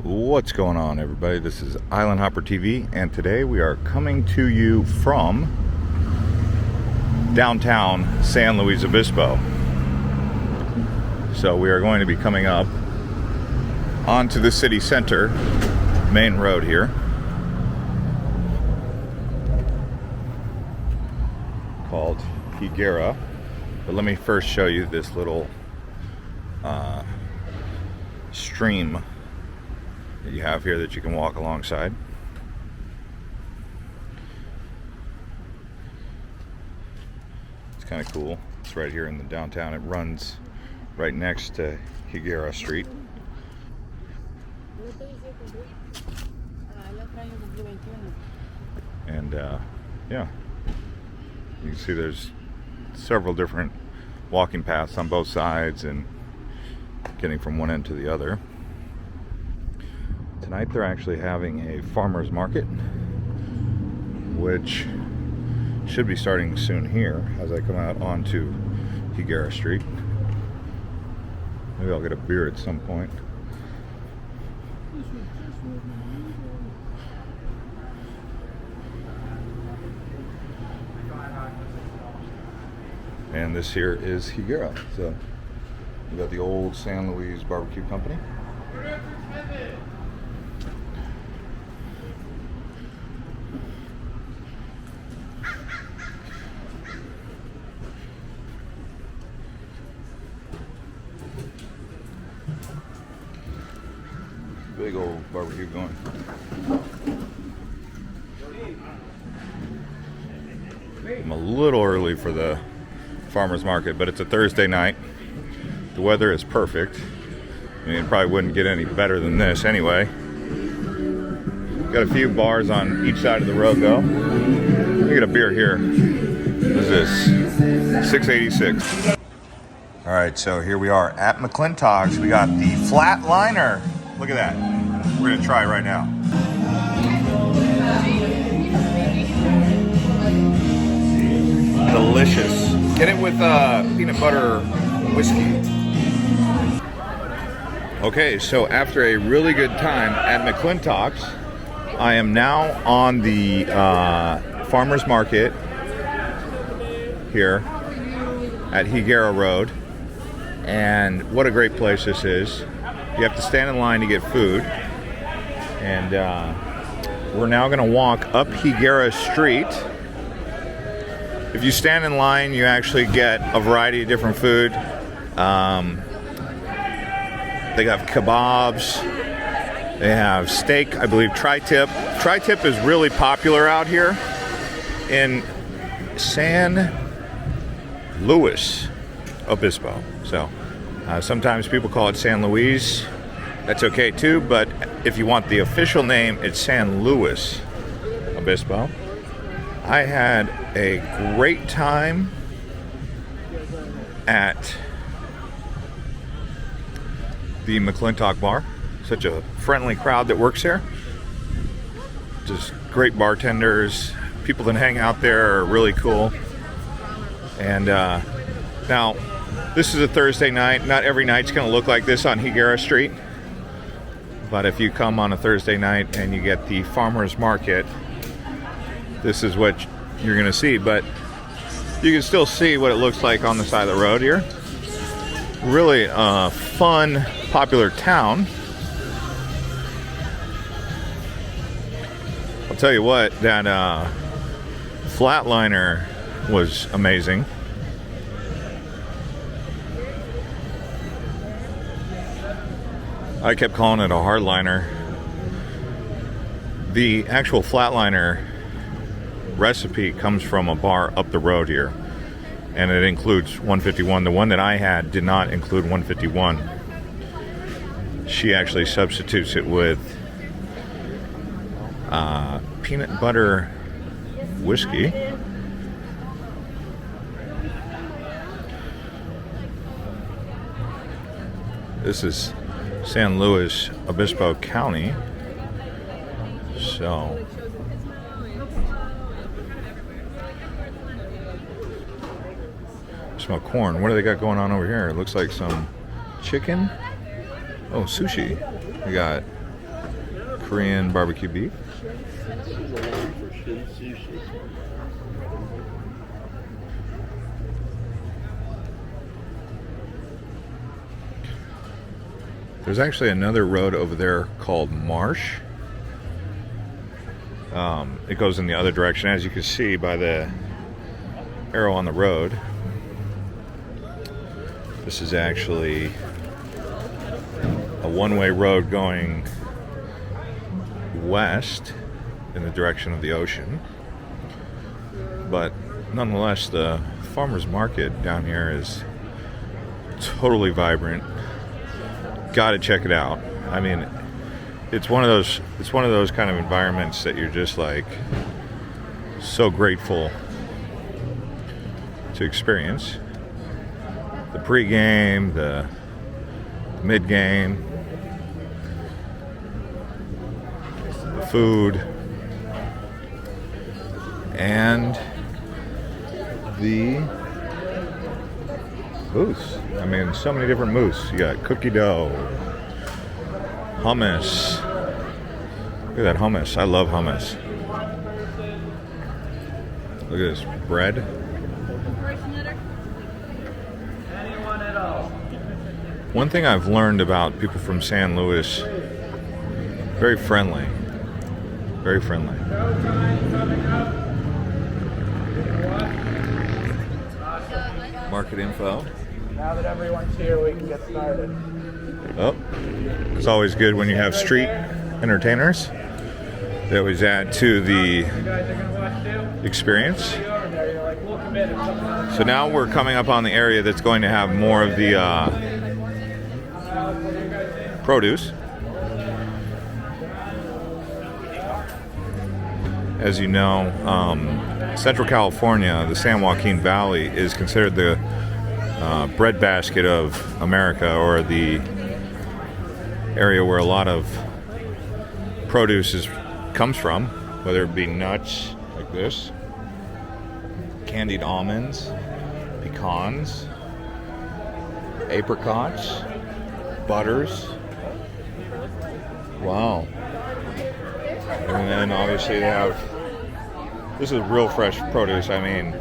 What's going on, everybody? This is Island Hopper TV, and today we are coming to you from downtown San Luis Obispo. So we are going to be coming up onto the city center main road here. Called Higuera. But let me first show you this little stream that you have here that you can walk alongside. It's kind of cool. It's right here in the downtown. It runs right next to Higuera Street. And yeah, you can see there's several different walking paths on both sides and getting from one end to the other. Tonight they're actually having a farmer's market, which should be starting soon here as I come out onto Higuera Street. Maybe I'll get a beer at some point. And this here is Higuera. So we got the old San Luis Barbecue Company. Big old barbecue going. I'm a little early for the farmer's market, but it's a Thursday night. The weather is perfect. I mean, it probably wouldn't get any better than this anyway. Got a few bars on each side of the road though. Let me get a beer here. What is this? $6.86. All right, so here we are at MCClintocks. We got the Flatliner. Look at that. We're gonna try it right now. Delicious. Get it with peanut butter whiskey. Okay, so after a really good time at MCClintocks, I am now on the farmer's market here at Higuera Road. And what a great place this is. You have to stand in line to get food. And we're now going to walk up Higuera Street. If you stand in line, you actually get a variety of different food. They got kebabs. They have steak, I believe TriTip. TriTip is really popular out here in San Luis Obispo. So sometimes people call it San Luis. That's okay too, but if you want the official name, it's San Luis Obispo. I had a great time at the MCClintock bar. Such a friendly crowd that works there. Just great bartenders. People that hang out there are really cool. And now, this is a Thursday night. Not every night's going to look like this on Higuera Street. But if you come on a Thursday night and you get the farmer's market, this is what you're going to see. But you can still see what it looks like on the side of the road here. Really fun, popular town. I'll tell you what, that Flatliner was amazing. I kept calling it a hardliner. The actual Flatliner recipe comes from a bar up the road here, and it includes 151. The one that I had did not include 151. She actually substitutes it with peanut butter whiskey. This is San Luis Obispo County. So smell corn. What do they got going on over here? It looks like some chicken. Oh, sushi. We got Korean barbecue beef. Sushi. There's actually another road over there called Marsh. It goes in the other direction, as you can see by the arrow on the road. This is actually a one-way road going west in the direction of the ocean. But nonetheless, the farmers market down here is totally vibrant. Got to check it out. I mean, it's one of those kind of environments that you're just like so grateful to experience. The pre-game, the mid-game, the food, and the booths. I mean, so many different booths. You got cookie dough, hummus. Look at that hummus. I love hummus. Look at this bread. One thing I've learned about people from San Luis, very friendly. Very friendly. Market info. Now that everyone's here, we can get started. Oh, it's always good when you have street entertainers. They always add to the experience. So now we're coming up on the area that's going to have more of the produce. As you know, Central California, the San Joaquin Valley, is considered the breadbasket of America, or the area where a lot of produce comes from, whether it be nuts like this, candied almonds, pecans, apricots, butters. Wow. And then obviously they have, this is real fresh produce. I mean,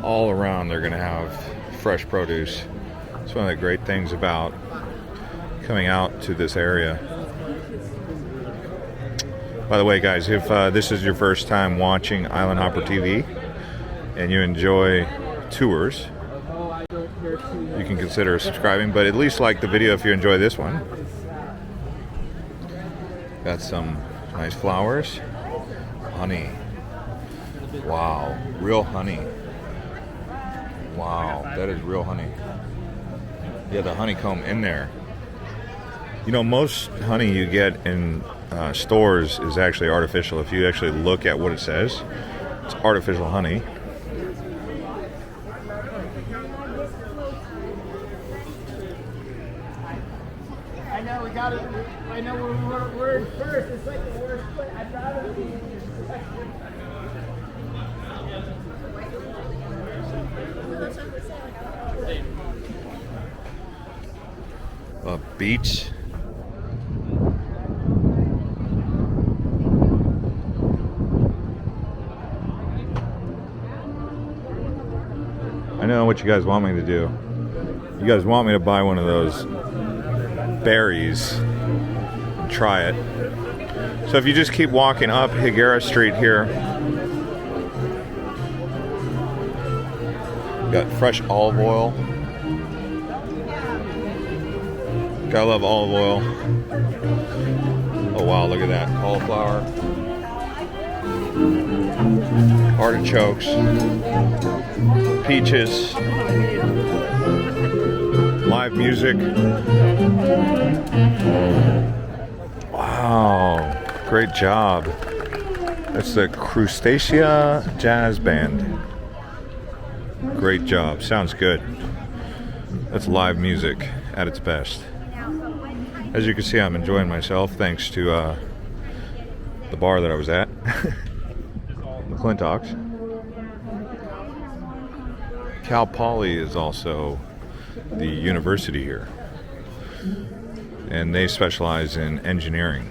all around they're going to have fresh produce. It's one of the great things about coming out to this area. By the way, guys, if this is your first time watching Island Hopper TV and you enjoy tours, you can consider subscribing, but at least like the video if you enjoy this one. Got some nice flowers. Honey. Wow, real honey. Wow, that is real honey. Yeah, the honeycomb in there. You know, most honey you get in stores is actually artificial. If you actually look at what it says, it's artificial honey. I know, we got it. I know we're first. It's like the worst play. I'd rather be a beach. I know what you guys want me to do. You guys want me to buy one of those berries and try it. So if you just keep walking up Higuera Street here, got fresh olive oil. Gotta love olive oil. Oh wow, look at that. Cauliflower. Artichokes. Peaches. Live music. Wow, great job. That's the Crustacea Jazz Band. Great job, sounds good. That's live music at its best. As you can see, I'm enjoying myself thanks to the bar that I was at, MCClintocks. Cal Poly is also the university here, and they specialize in engineering.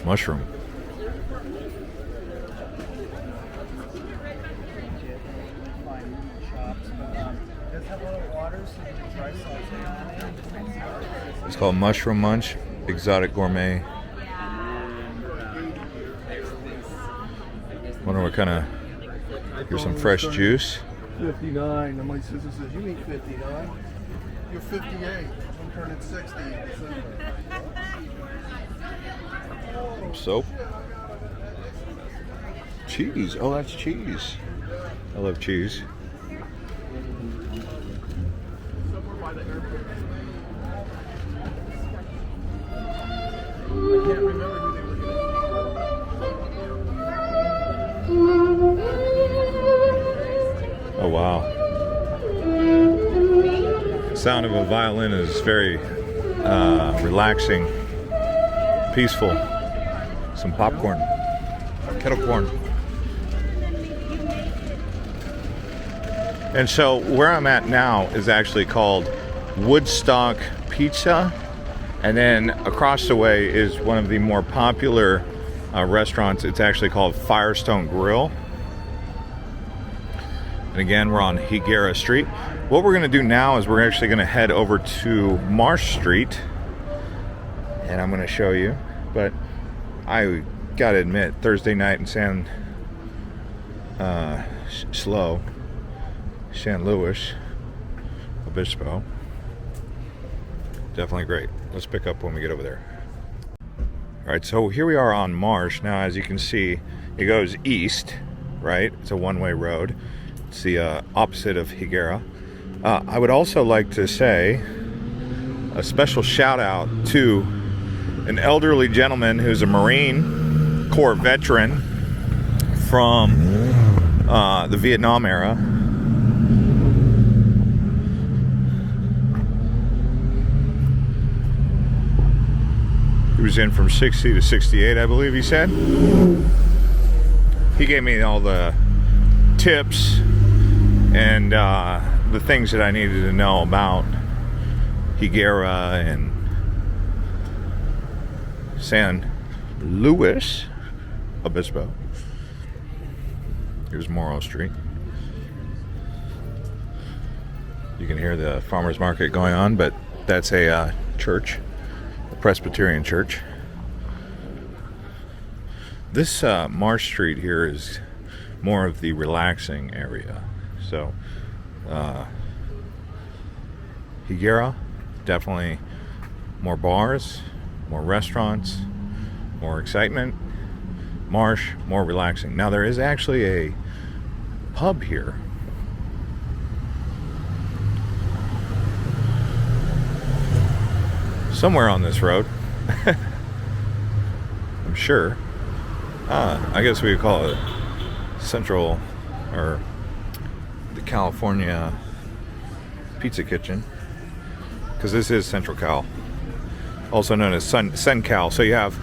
Mushroom. It's called Mushroom Munch, Exotic Gourmet. Wonder what kind of. Here's some fresh juice. 59. And my sister says, "You eat 59. You're 58. I'm turning 60 in December." Some soap. Cheese. Oh, that's cheese. I love cheese. I can't remember who they were getting. Oh, wow. The sound of a violin is very relaxing, peaceful. Some popcorn, kettle corn. And so where I'm at now is actually called Woodstock Pizza. And then across the way is one of the more popular restaurants. It's actually called Firestone Grill. And again, we're on Higuera Street. What we're going to do now is we're actually going to head over to Marsh Street. And I'm going to show you. But I got to admit, Thursday night in San Luis Obispo. Definitely great. Let's pick up when we get over there. All right, so here we are on Marsh. Now, as you can see, it goes east, right? It's a one-way road. It's the opposite of Higuera. I would also like to say a special shout out to an elderly gentleman who's a Marine Corps veteran from the Vietnam era. He was in from 60 to 68, I believe he said. He gave me all the tips and the things that I needed to know about Higuera and San Luis Obispo. Here's Morrow Street. You can hear the farmers market going on, but that's a church. Presbyterian church. This Marsh Street here is more of the relaxing area. So Higuera, definitely more bars, more restaurants, more excitement. Marsh, more relaxing. Now there is actually a pub here. Somewhere on this road. I'm sure. I guess we would call it Central, or the California Pizza Kitchen, because this is Central Cal, also known as SenCal. So you have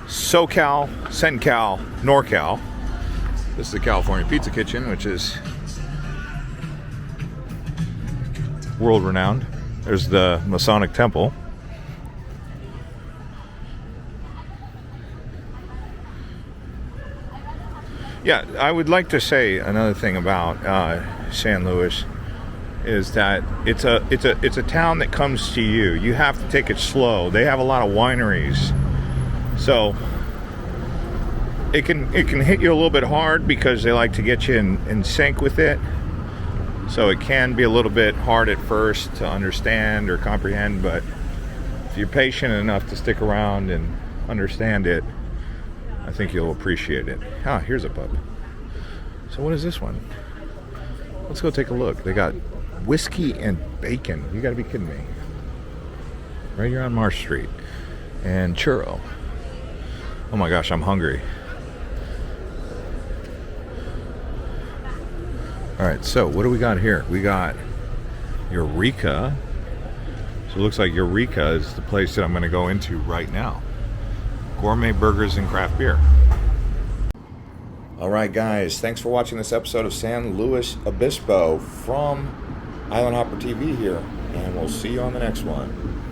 SoCal, SenCal, NorCal. This is the California Pizza Kitchen, which is world renowned. There's the Masonic Temple. Yeah, I would like to say another thing about San Luis is that it's a town that comes to you. You have to take it slow. They have a lot of wineries, so it can hit you a little bit hard because they like to get you in sync with it. So it can be a little bit hard at first to understand or comprehend, but if you're patient enough to stick around and understand it, I think you'll appreciate it. Ah, here's a pub. So what is this one? Let's go take a look. They got whiskey and bacon. You gotta be kidding me. Right here on Marsh Street. And churro. Oh my gosh, I'm hungry. Alright, so what do we got here? We got Eureka. So it looks like Eureka is the place that I'm gonna go into right now. Gourmet burgers and craft beer. All right, guys, thanks for watching this episode of San Luis Obispo from Island Hopper TV here. and we'll see you on the next one.